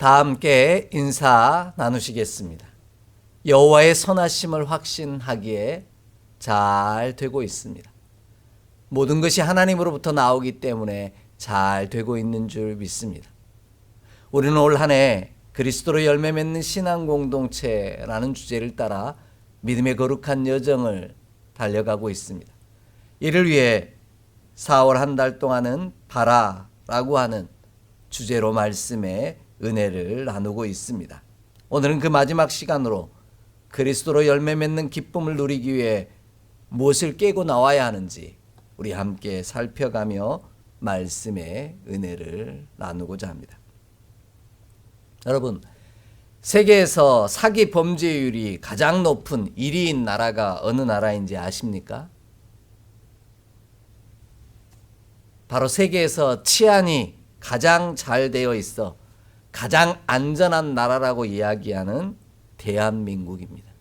다 함께 인사 나누시겠습니다. 여호와의 선하심을 확신하기에 잘 되고 있습니다. 모든 것이 하나님으로부터 나오기 때문에 잘 되고 있는 줄 믿습니다. 우리는 올 한 해 그리스도로 열매 맺는 신앙 공동체라는 주제를 따라 믿음의 거룩한 여정을 달려가고 있습니다. 이를 위해 4월 한 달 동안은 바라라고 하는 주제로 말씀의 은혜를 나누고 있습니다. 오늘은 그 마지막 시간으로 그리스도로 열매 맺는 기쁨을 누리기 위해 무엇을 깨고 나와야 하는지 우리 함께 살펴가며 말씀의 은혜를 나누고자 합니다. 여러분, 세계에서 사기 범죄율이 가장 높은 1위인 나라가 어느 나라인지 아십니까? 바로 세계에서 치안이 가장 잘 되어 있어 가장 안전한 나라라고 이야기하는 대한민국입니다.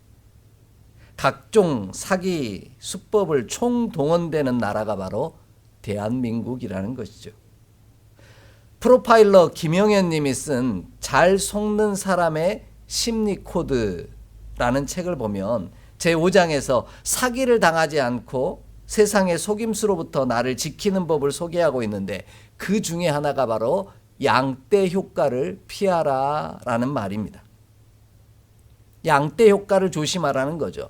각종 사기 수법을 총동원되는 나라가 바로 대한민국이라는 것이죠. 프로파일러 김영현 님이 쓴 잘 속는 사람의 심리 코드라는 책을 보면 제5장에서 사기를 당하지 않고 세상의 속임수로부터 나를 지키는 법을 소개하고 있는데 그 중에 하나가 바로 양떼 효과를 피하라라는 말입니다. 양떼 효과를 조심하라는 거죠.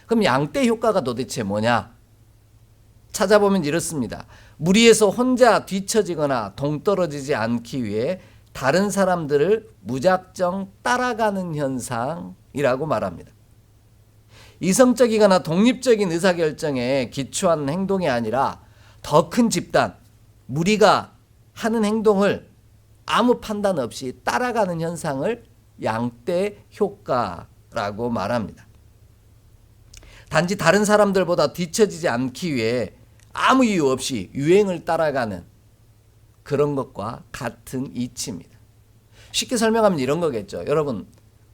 그럼 양떼 효과가 도대체 뭐냐? 찾아보면 이렇습니다. 무리에서 혼자 뒤처지거나 동떨어지지 않기 위해 다른 사람들을 무작정 따라가는 현상이라고 말합니다. 이성적이거나 독립적인 의사결정에 기초한 행동이 아니라 더 큰 집단, 무리가 하는 행동을 아무 판단 없이 따라가는 현상을 양떼 효과라고 말합니다. 단지 다른 사람들보다 뒤처지지 않기 위해 아무 이유 없이 유행을 따라가는 그런 것과 같은 이치입니다. 쉽게 설명하면 이런 거겠죠. 여러분,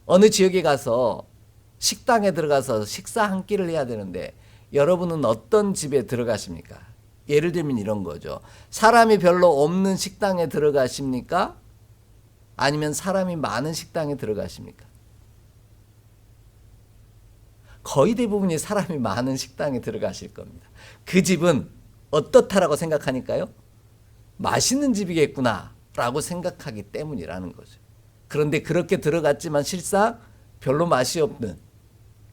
어느 지역에 가서 식당에 들어가서 식사 한 끼를 해야 되는데 여러분은 어떤 집에 들어가십니까? 예를 들면 이런 거죠. 사람이 별로 없는 식당에 들어가십니까? 아니면 사람이 많은 식당에 들어가십니까? 거의 대부분이 사람이 많은 식당에 들어가실 겁니다. 그 집은 어떻다라고 생각하니까요? 맛있는 집이겠구나 라고 생각하기 때문이라는 거죠. 그런데 그렇게 들어갔지만 실상 별로 맛이 없는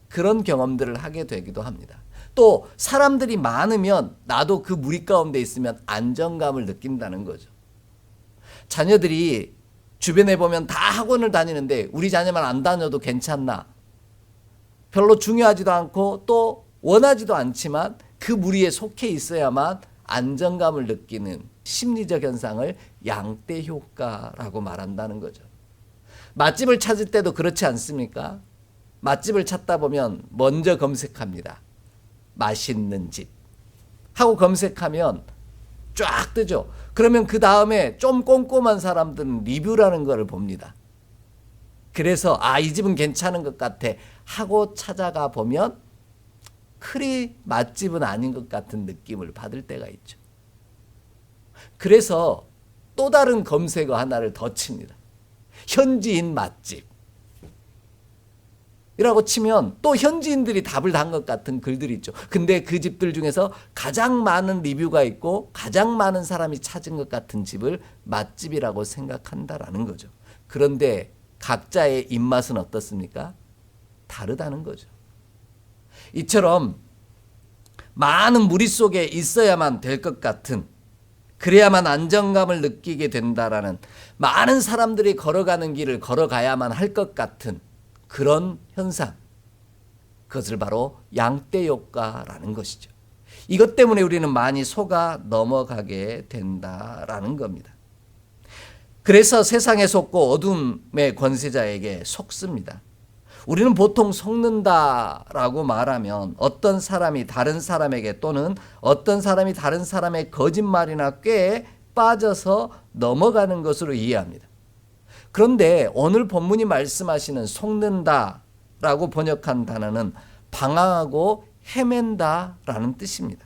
그런 경험들을 하게 되기도 합니다. 또 사람들이 많으면 나도 그 무리 가운데 있으면 안정감을 느낀다는 거죠. 자녀들이 주변에 보면 다 학원을 다니는데 우리 자녀만 안 다녀도 괜찮나? 별로 중요하지도 않고 또 원하지도 않지만 그 무리에 속해 있어야만 안정감을 느끼는 심리적 현상을 양떼 효과라고 말한다는 거죠. 맛집을 찾을 때도 그렇지 않습니까? 맛집을 찾다 보면 먼저 검색합니다. 맛있는 집 하고 검색하면 쫙 뜨죠. 그러면 그 다음에 좀 꼼꼼한 사람들은 리뷰라는 것을 봅니다. 그래서 이 집은 괜찮은 것 같아 하고 찾아가 보면 그리 맛집은 아닌 것 같은 느낌을 받을 때가 있죠. 그래서 또 다른 검색어 하나를 더 칩니다. 현지인 맛집 이라고 치면 또 현지인들이 답을 단 것 같은 글들이 있죠. 근데 그 집들 중에서 가장 많은 리뷰가 있고 가장 많은 사람이 찾은 것 같은 집을 맛집이라고 생각한다라는 거죠. 그런데 각자의 입맛은 어떻습니까? 다르다는 거죠. 이처럼 많은 무리 속에 있어야만 될 것 같은, 그래야만 안정감을 느끼게 된다라는, 많은 사람들이 걸어가는 길을 걸어가야만 할 것 같은 그런 현상, 그것을 바로 양떼 효과라는 것이죠. 이것 때문에 우리는 많이 속아 넘어가게 된다라는 겁니다. 그래서 세상에 속고 어둠의 권세자에게 속습니다. 우리는 보통 속는다라고 말하면 어떤 사람이 다른 사람에게 또는 어떤 사람이 다른 사람의 거짓말이나 꾀에 빠져서 넘어가는 것으로 이해합니다. 그런데 오늘 본문이 말씀하시는 속는다라고 번역한 단어는 방황하고 헤맨다라는 뜻입니다.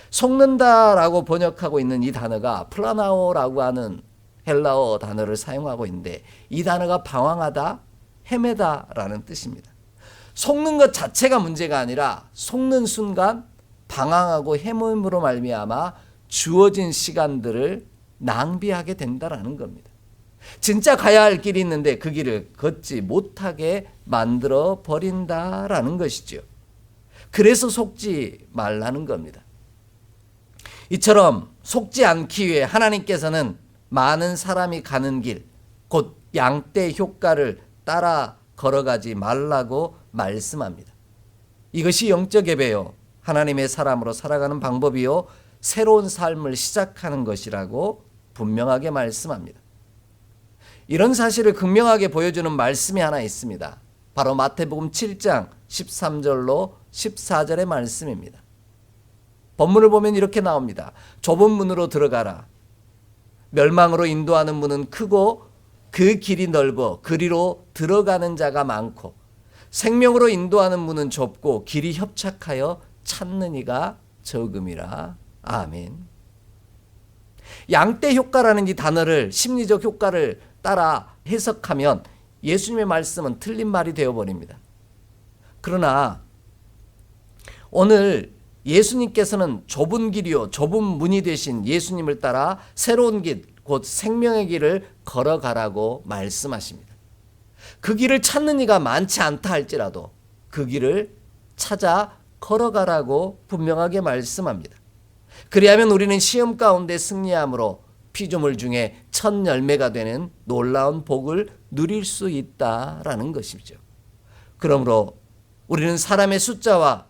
속는다라고 번역하고 있는 이 단어가 플라나오라고 하는 헬라어 단어를 사용하고 있는데 이 단어가 방황하다, 헤매다라는 뜻입니다. 속는 것 자체가 문제가 아니라 속는 순간 방황하고 헤매므로 말미암아 주어진 시간들을 낭비하게 된다라는 겁니다. 진짜 가야 할 길이 있는데 그 길을 걷지 못하게 만들어 버린다라는 것이죠. 그래서 속지 말라는 겁니다. 이처럼 속지 않기 위해 하나님께서는 많은 사람이 가는 길, 곧 양떼 효과를 따라 걸어가지 말라고 말씀합니다. 이것이 영적 예배요, 하나님의 사람으로 살아가는 방법이요, 새로운 삶을 시작하는 것이라고 분명하게 말씀합니다. 이런 사실을 극명하게 보여주는 말씀이 하나 있습니다. 바로 마태복음 7장 13절로 14절의 말씀입니다. 본문을 보면 이렇게 나옵니다. 좁은 문으로 들어가라. 멸망으로 인도하는 문은 크고 그 길이 넓어 그리로 들어가는 자가 많고 생명으로 인도하는 문은 좁고 길이 협착하여 찾는 이가 적음이라. 아멘. 양떼 효과라는 이 단어를 심리적 효과를 따라 해석하면 예수님의 말씀은 틀린 말이 되어버립니다. 그러나 오늘 예수님께서는 좁은 길이요 좁은 문이 되신 예수님을 따라 새로운 길, 곧 생명의 길을 걸어가라고 말씀하십니다. 그 길을 찾는 이가 많지 않다 할지라도 그 길을 찾아 걸어가라고 분명하게 말씀합니다. 그리하면 우리는 시험 가운데 승리함으로 피조물 중에 첫 열매가 되는 놀라운 복을 누릴 수 있다라는 것이죠. 그러므로 우리는 사람의 숫자와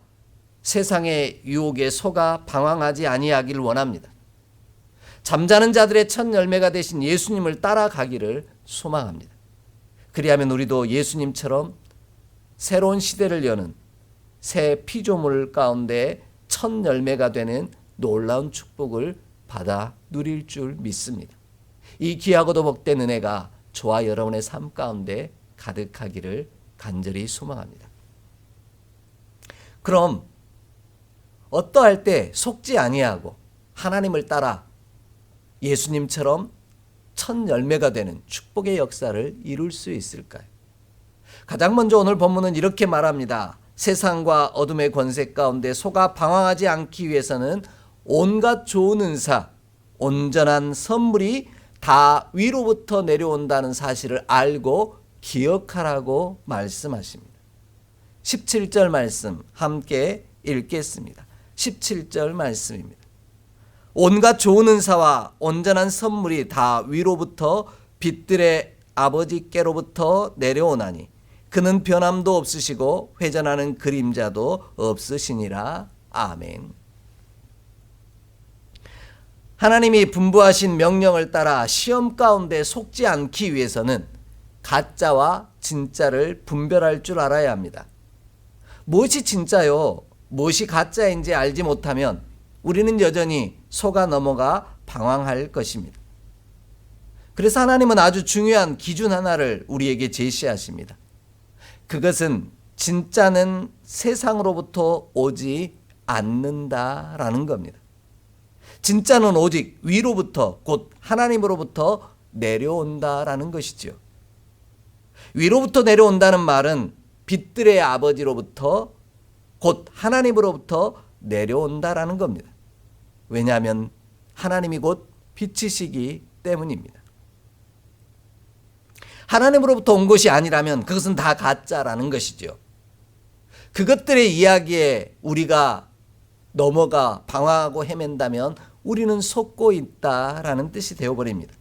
세상의 유혹에 속아 방황하지 아니하기를 원합니다. 잠자는 자들의 첫 열매가 되신 예수님을 따라가기를 소망합니다. 그리하면 우리도 예수님처럼 새로운 시대를 여는 새 피조물 가운데 첫 열매가 되는 놀라운 축복을 받아 누릴 줄 믿습니다. 이 귀하고도 복된 은혜가 저와 여러분의 삶 가운데 가득하기를 간절히 소망합니다. 그럼 어떠할 때 속지 아니하고 하나님을 따라 예수님처럼 첫 열매가 되는 축복의 역사를 이룰 수 있을까요? 가장 먼저 오늘 본문은 이렇게 말합니다. 세상과 어둠의 권세 가운데 속아 방황하지 않기 위해서는 온갖 좋은 은사, 온전한 선물이 다 위로부터 내려온다는 사실을 알고 기억하라고 말씀하십니다. 17절 말씀 함께 읽겠습니다. 17절 말씀입니다. 온갖 좋은 은사와 온전한 선물이 다 위로부터 빛들의 아버지께로부터 내려오나니 그는 변함도 없으시고 회전하는 그림자도 없으시니라. 아멘. 하나님이 분부하신 명령을 따라 시험 가운데 속지 않기 위해서는 가짜와 진짜를 분별할 줄 알아야 합니다. 무엇이 진짜요? 무엇이 가짜인지 알지 못하면 우리는 여전히 속아 넘어가 방황할 것입니다. 그래서 하나님은 아주 중요한 기준 하나를 우리에게 제시하십니다. 그것은 진짜는 세상으로부터 오지 않는다라는 겁니다. 진짜는 오직 위로부터 곧 하나님으로부터 내려온다라는 것이죠. 위로부터 내려온다는 말은 빛들의 아버지로부터 곧 하나님으로부터 내려온다라는 겁니다. 왜냐하면 하나님이 곧 빛이시기 때문입니다. 하나님으로부터 온 것이 아니라면 그것은 다 가짜라는 것이죠. 그것들의 이야기에 우리가 넘어가 방황하고 헤맨다면 우리는 속고 있다라는 뜻이 되어버립니다.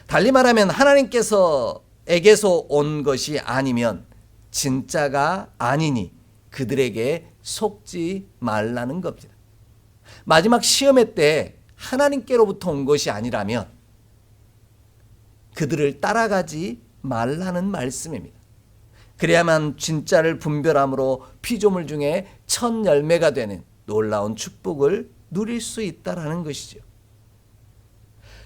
달리 말하면 하나님께서에게서 온 것이 아니면 진짜가 아니니 그들에게 속지 말라는 겁니다. 마지막 시험의 때 하나님께로부터 온 것이 아니라면 그들을 따라가지 말라는 말씀입니다. 그래야만 진짜를 분별함으로 피조물 중에 첫 열매가 되는 놀라운 축복을 누릴 수 있다라는 것이죠.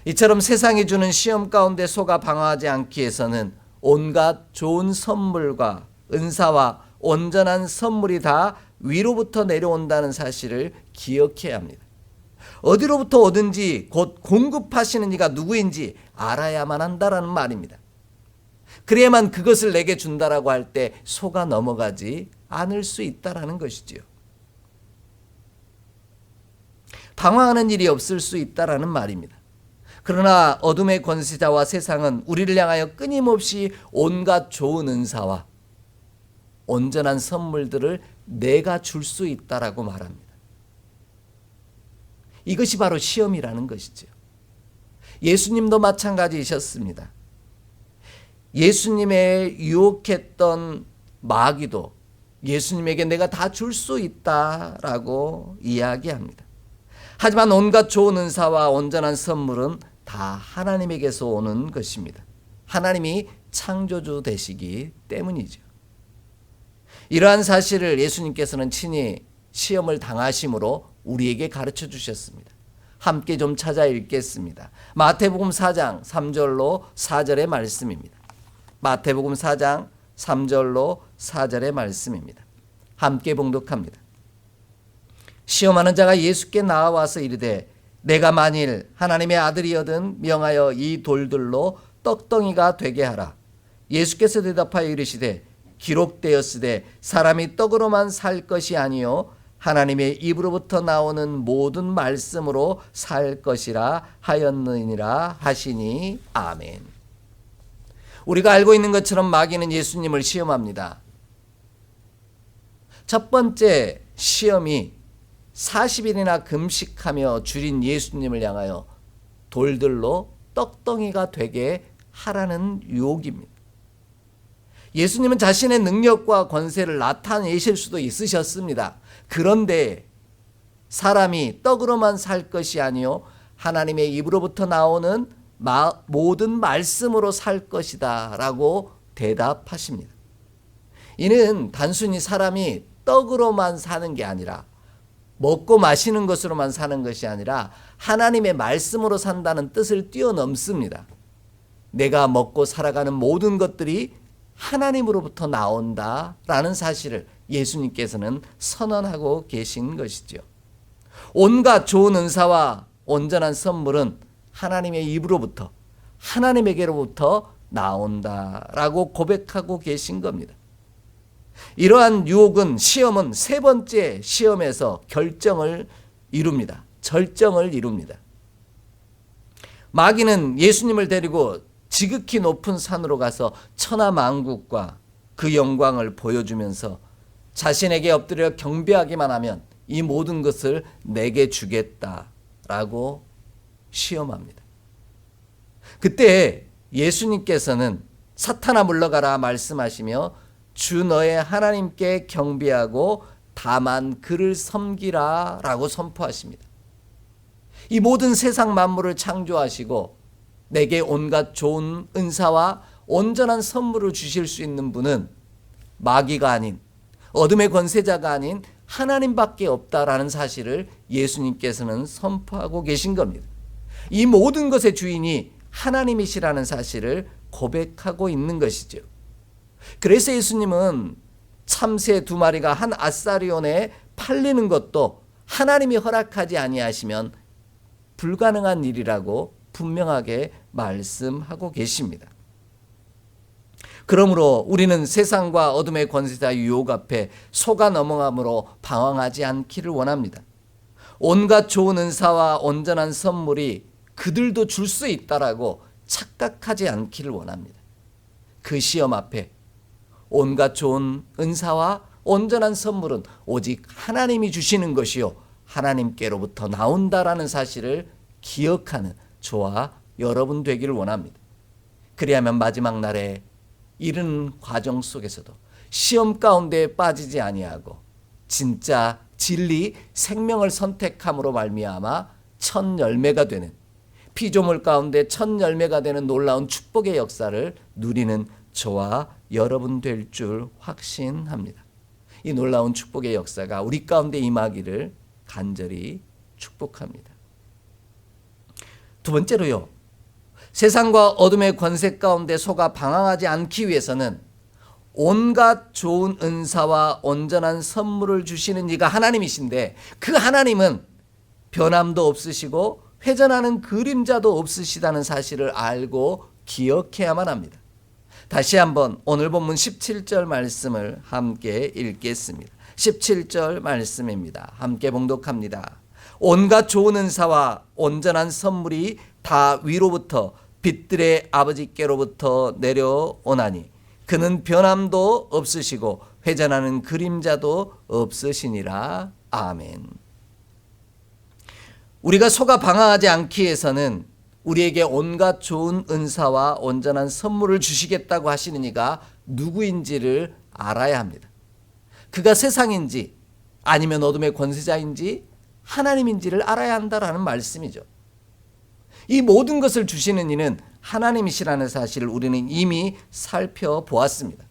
이처럼 세상이 주는 시험 가운데 속아 방황하지 않기 위해서는 온갖 좋은 선물과 은사와 온전한 선물이 다 위로부터 내려온다는 사실을 기억해야 합니다. 어디로부터 오든지 곧 공급하시는 이가 누구인지 알아야만 한다라는 말입니다. 그래야만 그것을 내게 준다라고 할 때 속아 넘어가지 않을 수 있다라는 것이지요. 방황하는 일이 없을 수 있다라는 말입니다. 그러나 어둠의 권세자와 세상은 우리를 향하여 끊임없이 온갖 좋은 은사와 온전한 선물들을 내가 줄 수 있다라고 말합니다. 이것이 바로 시험이라는 것이죠. 예수님도 마찬가지이셨습니다. 예수님의 유혹했던 마귀도 예수님에게 내가 다 줄 수 있다라고 이야기합니다. 하지만 온갖 좋은 은사와 온전한 선물은 다 하나님에게서 오는 것입니다. 하나님이 창조주 되시기 때문이죠. 이러한 사실을 예수님께서는 친히 시험을 당하심으로 우리에게 가르쳐 주셨습니다. 함께 좀 찾아 읽겠습니다. 마태복음 4장 3절로 4절의 말씀입니다. 마태복음 4장 3절로 4절의 말씀입니다. 함께 봉독합니다. 시험하는 자가 예수께 나와서 이르되 내가 만일 하나님의 아들이거든 명하여 이 돌들로 떡덩이가 되게 하라. 예수께서 대답하여 이르시되 기록되었으되 사람이 떡으로만 살 것이 아니요 하나님의 입으로부터 나오는 모든 말씀으로 살 것이라 하였느니라 하시니 아멘. 우리가 알고 있는 것처럼 마귀는 예수님을 시험합니다. 첫 번째 시험이 40일이나 금식하며 줄인 예수님을 향하여 돌들로 떡덩이가 되게 하라는 유혹입니다. 예수님은 자신의 능력과 권세를 나타내실 수도 있으셨습니다. 그런데 사람이 떡으로만 살 것이 아니요 하나님의 입으로부터 나오는 모든 말씀으로 살 것이다 라고 대답하십니다. 이는 단순히 사람이 떡으로만 사는 게 아니라 먹고 마시는 것으로만 사는 것이 아니라 하나님의 말씀으로 산다는 뜻을 뛰어넘습니다. 내가 먹고 살아가는 모든 것들이 하나님으로부터 나온다라는 사실을 예수님께서는 선언하고 계신 것이죠. 온갖 좋은 은사와 온전한 선물은 하나님의 입으로부터 하나님에게로부터 나온다라고 고백하고 계신 겁니다. 이러한 유혹은 시험은 세 번째 시험에서 결정을 이룹니다. 절정을 이룹니다. 마귀는 예수님을 데리고 지극히 높은 산으로 가서 천하만국과 그 영광을 보여주면서 자신에게 엎드려 경배하기만 하면 이 모든 것을 내게 주겠다라고 시험합니다. 그때 예수님께서는 사탄아 물러가라 말씀하시며 주 너의 하나님께 경배하고 다만 그를 섬기라 라고 선포하십니다. 이 모든 세상 만물을 창조하시고 내게 온갖 좋은 은사와 온전한 선물을 주실 수 있는 분은 마귀가 아닌 어둠의 권세자가 아닌 하나님밖에 없다라는 사실을 예수님께서는 선포하고 계신 겁니다. 이 모든 것의 주인이 하나님이시라는 사실을 고백하고 있는 것이죠. 그래서 예수님은 참새 2마리가 한 아사리온에 팔리는 것도 하나님이 허락하지 아니하시면 불가능한 일이라고 분명하게 말씀하고 계십니다. 그러므로 우리는 세상과 어둠의 권세자 유혹 앞에 속아 넘어감으로 방황하지 않기를 원합니다. 온갖 좋은 은사와 온전한 선물이 그들도 줄 수 있다라고 착각하지 않기를 원합니다. 그 시험 앞에 온갖 좋은 은사와 온전한 선물은 오직 하나님이 주시는 것이요 하나님께로부터 나온다라는 사실을 기억하는 저와 여러분 되기를 원합니다. 그리하면 마지막 날에 이른 과정 속에서도 시험 가운데 빠지지 아니하고 진짜 진리 생명을 선택함으로 말미암아 첫 열매가 되는 피조물 가운데 첫 열매가 되는 놀라운 축복의 역사를 누리는 저와 여러분 될 줄 확신합니다. 이 놀라운 축복의 역사가 우리 가운데 임하기를 간절히 축복합니다. 두 번째로요. 세상과 어둠의 권세 가운데 속아 방황하지 않기 위해서는 온갖 좋은 은사와 온전한 선물을 주시는 이가 하나님이신데 그 하나님은 변함도 없으시고 회전하는 그림자도 없으시다는 사실을 알고 기억해야만 합니다. 다시 한번 오늘 본문 17절 말씀을 함께 읽겠습니다. 17절 말씀입니다. 함께 봉독합니다. 온갖 좋은 은사와 온전한 선물이 다 위로부터 빛들의 아버지께로부터 내려오나니 그는 변함도 없으시고 회전하는 그림자도 없으시니라. 아멘. 우리가 속아 방황하지 않기 위해서는 우리에게 온갖 좋은 은사와 온전한 선물을 주시겠다고 하시는 이가 누구인지를 알아야 합니다. 그가 세상인지 아니면 어둠의 권세자인지 하나님인지를 알아야 한다라는 말씀이죠. 이 모든 것을 주시는 이는 하나님이시라는 사실을 우리는 이미 살펴보았습니다.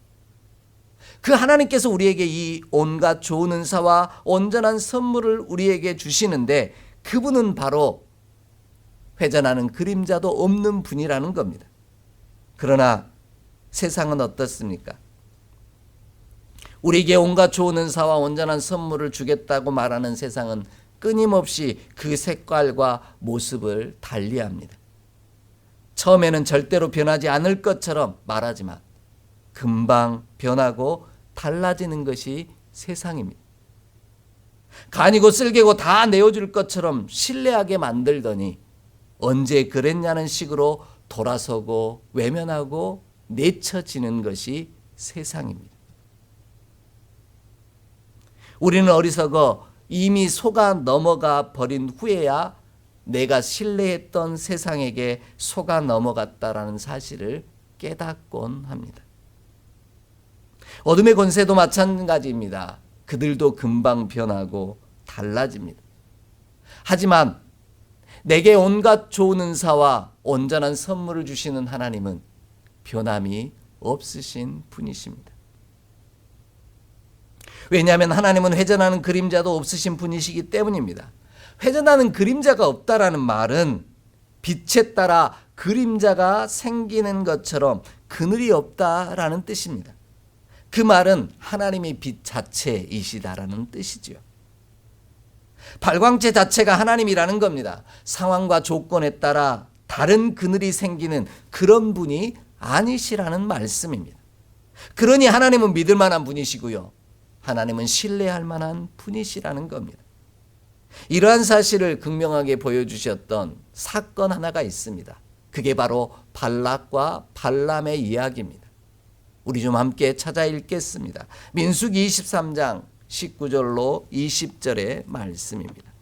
그 하나님께서 우리에게 이 온갖 좋은 은사와 온전한 선물을 우리에게 주시는데 그분은 바로 회전하는 그림자도 없는 분이라는 겁니다. 그러나 세상은 어떻습니까? 우리에게 온갖 좋은 은사와 온전한 선물을 주겠다고 말하는 세상은 끊임없이 그 색깔과 모습을 달리합니다. 처음에는 절대로 변하지 않을 것처럼 말하지만 금방 변하고 달라지는 것이 세상입니다. 간이고 쓸개고 다 내어줄 것처럼 신뢰하게 만들더니 언제 그랬냐는 식으로 돌아서고 외면하고 내쳐지는 것이 세상입니다. 우리는 어리석어 이미 속아 넘어가 버린 후에야 내가 신뢰했던 세상에게 속아 넘어갔다라는 사실을 깨닫곤 합니다. 어둠의 권세도 마찬가지입니다. 그들도 금방 변하고 달라집니다. 하지만 내게 온갖 좋은 은사와 온전한 선물을 주시는 하나님은 변함이 없으신 분이십니다. 왜냐하면 하나님은 회전하는 그림자도 없으신 분이시기 때문입니다. 회전하는 그림자가 없다라는 말은 빛에 따라 그림자가 생기는 것처럼 그늘이 없다라는 뜻입니다. 그 말은 하나님이 빛 자체이시다라는 뜻이지요. 발광체 자체가 하나님이라는 겁니다. 상황과 조건에 따라 다른 그늘이 생기는 그런 분이 아니시라는 말씀입니다. 그러니 하나님은 믿을 만한 분이시고요. 하나님은 신뢰할 만한 분이시라는 겁니다. 이러한 사실을 극명하게 보여주셨던 사건 하나가 있습니다. 그게 바로 발락과 발람의 이야기입니다. 우리 좀 함께 찾아 읽겠습니다. 민수기 23장 19절로 20절의 말씀입니다.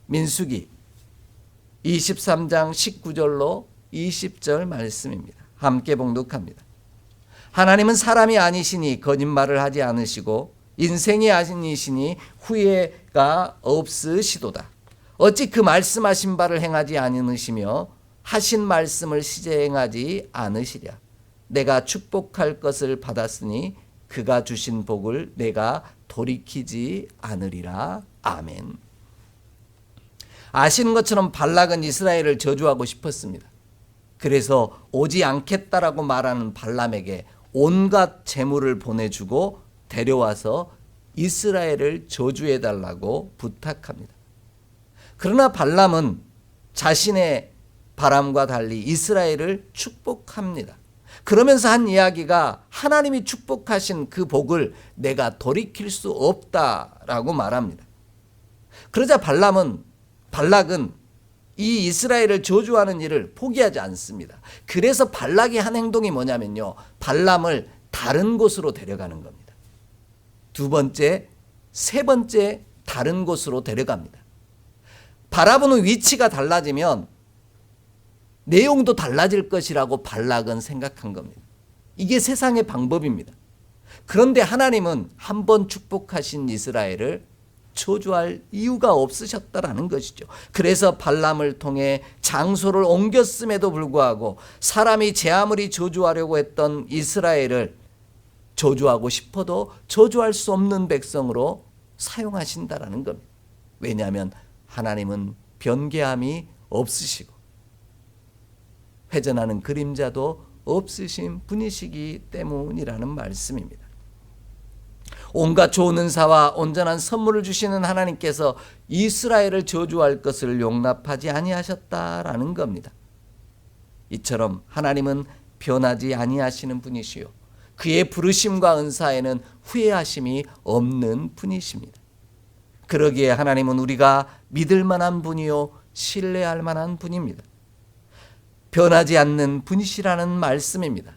민수기 23장 19절로 20절 말씀입니다. 함께 봉독합니다. 하나님은 사람이 아니시니 거짓말을 하지 않으시고 인생이 아니시니 후회가 없으시도다. 어찌 그 말씀하신 바를 행하지 않으시며 하신 말씀을 시행하지 않으시랴. 내가 축복할 것을 받았으니 그가 주신 복을 내가 돌이키지 않으리라. 아멘. 아시는 것처럼 발락은 이스라엘을 저주하고 싶었습니다. 그래서 오지 않겠다라고 말하는 발람에게 온갖 재물을 보내주고 데려와서 이스라엘을 저주해달라고 부탁합니다. 그러나 발람은 자신의 바람과 달리 이스라엘을 축복합니다. 그러면서 한 이야기가 하나님이 축복하신 그 복을 내가 돌이킬 수 없다라고 말합니다. 그러자 발락은 이 이스라엘을 저주하는 일을 포기하지 않습니다. 그래서 발락이 한 행동이 뭐냐면요, 발람을 다른 곳으로 데려가는 겁니다. 두 번째, 세 번째 다른 곳으로 데려갑니다. 바라보는 위치가 달라지면 내용도 달라질 것이라고 발락은 생각한 겁니다. 이게 세상의 방법입니다. 그런데 하나님은 한 번 축복하신 이스라엘을 저주할 이유가 없으셨다라는 것이죠. 그래서 발람을 통해 장소를 옮겼음에도 불구하고 사람이 제 아무리 저주하려고 했던 이스라엘을 저주하고 싶어도 저주할 수 없는 백성으로 사용하신다라는 겁니다. 왜냐하면 하나님은 변개함이 없으시고 회전하는 그림자도 없으신 분이시기 때문이라는 말씀입니다. 온갖 좋은 은사와 온전한 선물을 주시는 하나님께서 이스라엘을 저주할 것을 용납하지 아니하셨다라는 겁니다. 이처럼 하나님은 변하지 아니하시는 분이시요 그의 부르심과 은사에는 후회하심이 없는 분이십니다. 그러기에 하나님은 우리가 믿을 만한 분이요 신뢰할 만한 분입니다. 변하지 않는 분이시라는 말씀입니다.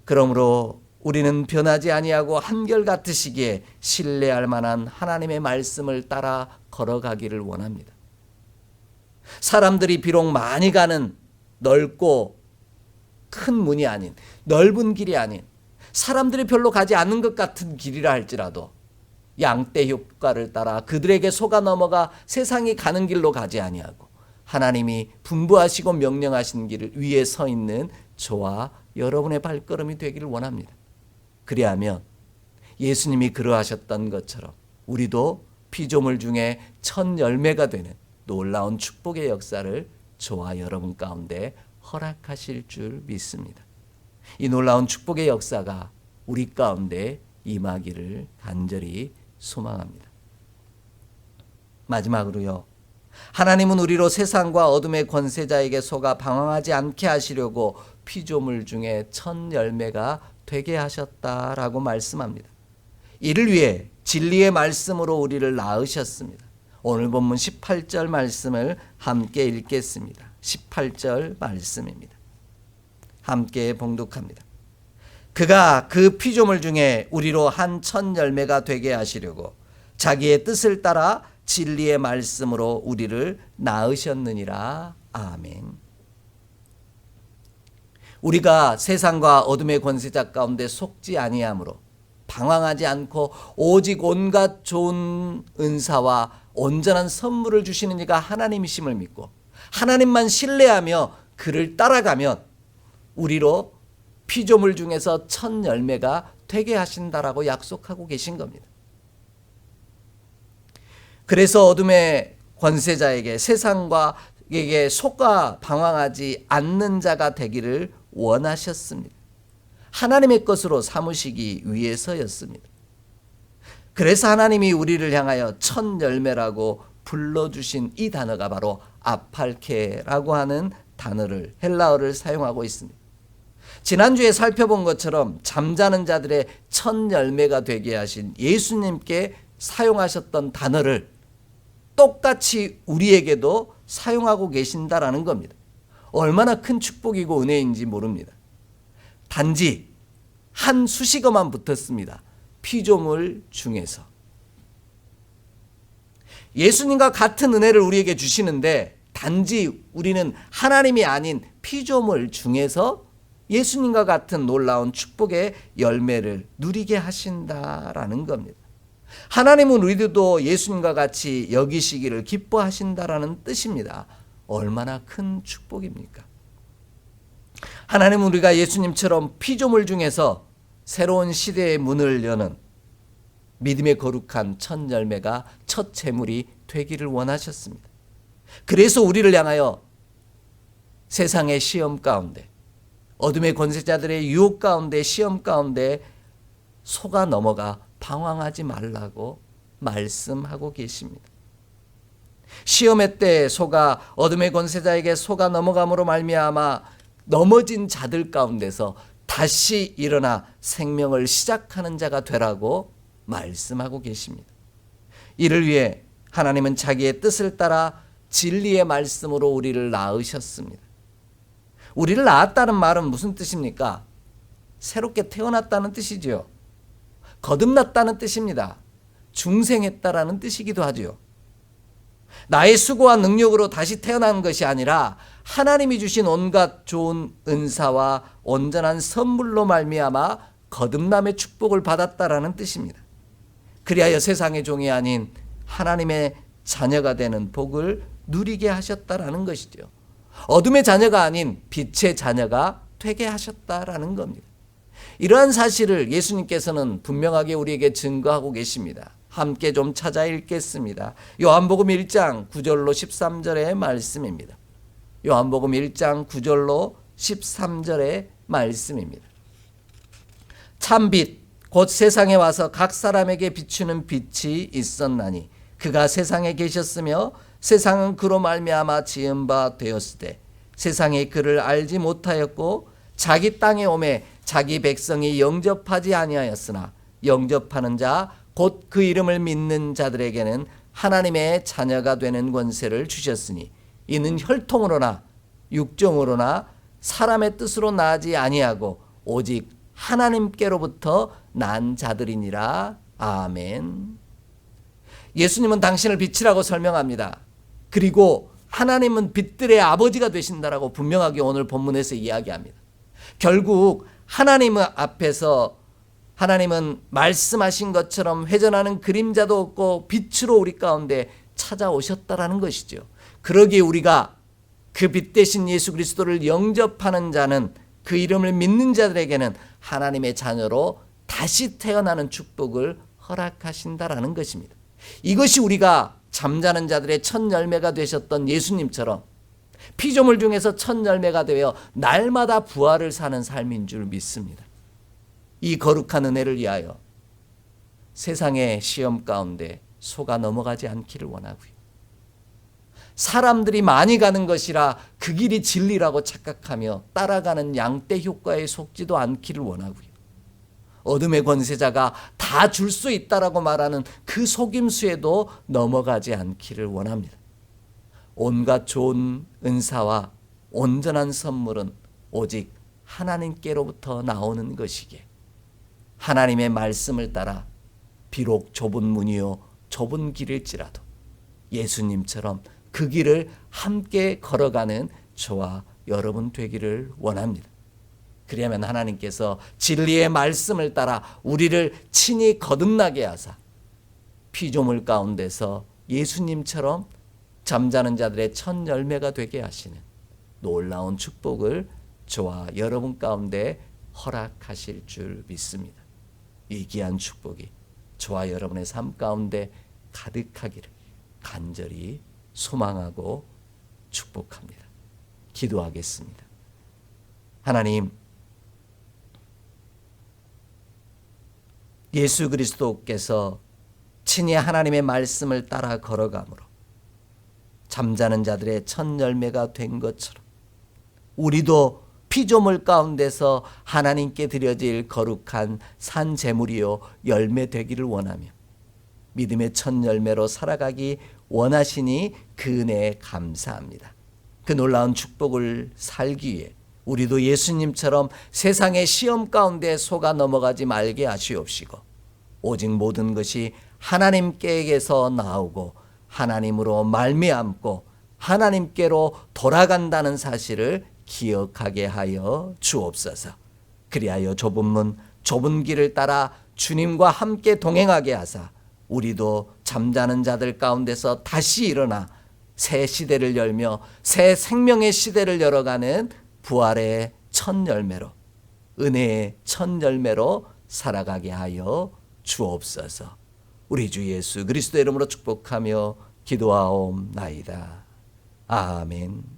그러므로 우리는 변하지 아니하고 한결같으시기에 신뢰할 만한 하나님의 말씀을 따라 걸어가기를 원합니다. 사람들이 비록 많이 가는 넓고 큰 문이 아닌, 넓은 길이 아닌, 사람들이 별로 가지 않는 것 같은 길이라 할지라도 양떼 효과를 따라 그들에게 속아 넘어가 세상이 가는 길로 가지 아니하고 하나님이 분부하시고 명령하신 길 위에 서 있는 저와 여러분의 발걸음이 되기를 원합니다. 그리하면 예수님이 그러하셨던 것처럼 우리도 피조물 중에 첫 열매가 되는 놀라운 축복의 역사를 저와 여러분 가운데 허락하실 줄 믿습니다. 이 놀라운 축복의 역사가 우리 가운데 임하기를 간절히 소망합니다. 마지막으로요. 하나님은 우리로 세상과 어둠의 권세자에게 속아 방황하지 않게 하시려고 피조물 중에 첫 열매가 되게 하셨다라고 말씀합니다. 이를 위해 진리의 말씀으로 우리를 낳으셨습니다. 오늘 본문 18절 말씀을 함께 읽겠습니다. 18절 말씀입니다. 함께 봉독합니다. 그가 그 피조물 중에 우리로 한 첫 열매가 되게 하시려고 자기의 뜻을 따라 진리의 말씀으로 우리를 낳으셨느니라. 아멘. 우리가 세상과 어둠의 권세자 가운데 속지 아니하므로 방황하지 않고 오직 온갖 좋은 은사와 온전한 선물을 주시는 이가 하나님이심을 믿고 하나님만 신뢰하며 그를 따라가면 우리로 피조물 중에서 첫 열매가 되게 하신다라고 약속하고 계신 겁니다. 그래서 어둠의 권세자에게 세상과에게 속아 방황하지 않는 자가 되기를 원하셨습니다. 하나님의 것으로 삼으시기 위해서였습니다. 그래서 하나님이 우리를 향하여 첫 열매라고 불러주신 이 단어가 바로 아팔케라고 하는 단어를 헬라어를 사용하고 있습니다. 지난주에 살펴본 것처럼 잠자는 자들의 첫 열매가 되게 하신 예수님께 사용하셨던 단어를 똑같이 우리에게도 사용하고 계신다라는 겁니다. 얼마나 큰 축복이고 은혜인지 모릅니다. 단지 한 수식어만 붙었습니다. 피조물 중에서. 예수님과 같은 은혜를 우리에게 주시는데 단지 우리는 하나님이 아닌 피조물 중에서 예수님과 같은 놀라운 축복의 열매를 누리게 하신다라는 겁니다. 하나님은 우리들도 예수님과 같이 여기시기를 기뻐하신다라는 뜻입니다. 얼마나 큰 축복입니까? 하나님은 우리가 예수님처럼 피조물 중에서 새로운 시대의 문을 여는 믿음의 거룩한 첫 열매가 첫 재물이 되기를 원하셨습니다. 그래서 우리를 향하여 세상의 시험 가운데 어둠의 권세자들의 유혹 가운데 시험 가운데 속아 넘어가 방황하지 말라고 말씀하고 계십니다. 시험의 때에 속아 어둠의 권세자에게 속아 넘어감으로 말미암아 넘어진 자들 가운데서 다시 일어나 생명을 시작하는 자가 되라고 말씀하고 계십니다. 이를 위해 하나님은 자기의 뜻을 따라 진리의 말씀으로 우리를 낳으셨습니다. 우리를 낳았다는 말은 무슨 뜻입니까? 새롭게 태어났다는 뜻이지요. 거듭났다는 뜻입니다. 중생했다라는 뜻이기도 하지요. 나의 수고와 능력으로 다시 태어난 것이 아니라 하나님이 주신 온갖 좋은 은사와 온전한 선물로 말미암아 거듭남의 축복을 받았다라는 뜻입니다. 그리하여 세상의 종이 아닌 하나님의 자녀가 되는 복을 누리게 하셨다라는 것이죠. 어둠의 자녀가 아닌 빛의 자녀가 되게 하셨다라는 겁니다. 이러한 사실을 예수님께서는 분명하게 우리에게 증거하고 계십니다. 함께 좀 찾아 읽겠습니다. 요한복음 1장 9절로 13절의 말씀입니다. 요한복음 1장 9절로 13절의 말씀입니다. 참빛 곧 세상에 와서 각 사람에게 비추는 빛이 있었나니 그가 세상에 계셨으며 세상은 그로 말미암아 지은 바 되었으되 세상이 그를 알지 못하였고 자기 땅에 오매 자기 백성이 영접하지 아니하였으나 영접하는 자 곧 그 이름을 믿는 자들에게는 하나님의 자녀가 되는 권세를 주셨으니 이는 혈통으로나 육정으로나 사람의 뜻으로 나지 아니하고 오직 하나님께로부터 난 자들이니라. 아멘. 예수님은 당신을 빛이라고 설명합니다. 그리고 하나님은 빛들의 아버지가 되신다라고 분명하게 오늘 본문에서 이야기합니다. 결국 하나님 앞에서 하나님은 말씀하신 것처럼 회전하는 그림자도 없고 빛으로 우리 가운데 찾아오셨다라는 것이죠. 그러기에 우리가 그 빛 대신 예수 그리스도를 영접하는 자는, 그 이름을 믿는 자들에게는 하나님의 자녀로 다시 태어나는 축복을 허락하신다라는 것입니다. 이것이 우리가 잠자는 자들의 첫 열매가 되셨던 예수님처럼 피조물 중에서 첫 열매가 되어 날마다 부활을 사는 삶인 줄 믿습니다. 이 거룩한 은혜를 위하여 세상의 시험 가운데 속아 넘어가지 않기를 원하고요. 사람들이 많이 가는 것이라 그 길이 진리라고 착각하며 따라가는 양떼 효과에 속지도 않기를 원하고요. 어둠의 권세자가 다 줄 수 있다라고 말하는 그 속임수에도 넘어가지 않기를 원합니다. 온갖 좋은 은사와 온전한 선물은 오직 하나님께로부터 나오는 것이기에 하나님의 말씀을 따라 비록 좁은 문이요 좁은 길일지라도 예수님처럼 그 길을 함께 걸어가는 저와 여러분 되기를 원합니다. 그리하면 하나님께서 진리의 말씀을 따라 우리를 친히 거듭나게 하사 피조물 가운데서 예수님처럼 잠자는 자들의 첫 열매가 되게 하시는 놀라운 축복을 저와 여러분 가운데 허락하실 줄 믿습니다. 이 귀한 축복이 저와 여러분의 삶 가운데 가득하기를 간절히 소망하고 축복합니다. 기도하겠습니다. 하나님, 예수 그리스도께서 친히 하나님의 말씀을 따라 걸어가므로 잠자는 자들의 첫 열매가 된 것처럼 우리도 피조물 가운데서 하나님께 드려질 거룩한 산 제물이요 열매 되기를 원하며 믿음의 첫 열매로 살아가기 원하시니 그 은혜에 감사합니다. 그 놀라운 축복을 살기 위해 우리도 예수님처럼 세상의 시험 가운데 속아 넘어가지 말게 하시옵시고 오직 모든 것이 하나님께서 나오고 하나님으로 말미암고 하나님께로 돌아간다는 사실을 기억하게 하여 주옵소서. 그리하여 좁은 문, 좁은 길을 따라 주님과 함께 동행하게 하사 우리도 잠자는 자들 가운데서 다시 일어나 새 시대를 열며 새 생명의 시대를 열어가는 부활의 첫 열매로, 은혜의 첫 열매로 살아가게 하여 주옵소서. 우리 주 예수 그리스도의 이름으로 축복하며 기도하옵나이다. 아멘.